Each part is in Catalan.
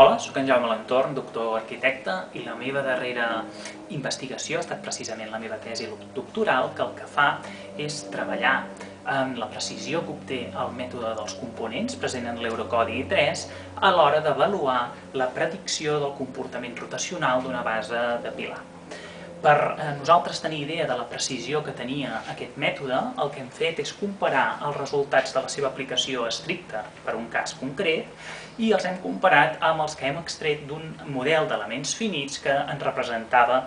Hola, soc en Jaume Lentorn, doctor arquitecte, i la meva darrera investigació ha estat precisament la meva tesi doctoral, que el que fa és treballar en la precisió que obté el mètode dels components present en l'Eurocodi 3 a l'hora d'avaluar la predicció del comportament rotacional d'una base de pilar. Per nosaltres tenir idea de la precisió que tenia aquest mètode, el que hem fet és comparar els resultats de la seva aplicació estricta per un cas concret i els hem comparat amb els que hem extret d'un model d'elements finits que ens representava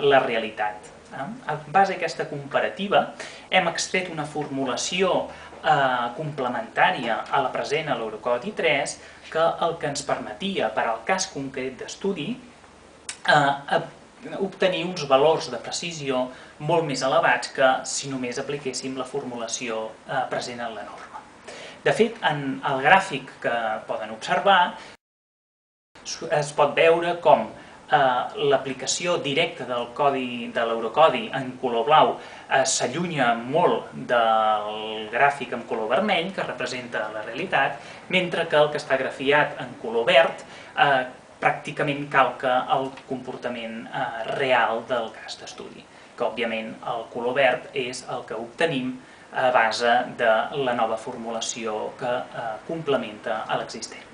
la realitat. En base a aquesta comparativa hem extret una formulació complementària a la present a l'Eurocodi 3 que el que ens permetia per al cas concret d'estudi obtenir uns valors de precisió molt més elevats que si només apliquéssim la formulació present en la norma. De fet, en el gràfic que poden observar es pot veure com l'aplicació directa del codi de l'Eurocodi en color blau s'allunya molt del gràfic en color vermell, que representa la realitat, mentre que el que està grafiat en color verd pràcticament calca el comportament real del cas d'estudi, que òbviament el color verd és el que obtenim a base de la nova formulació que complementa a l'existent.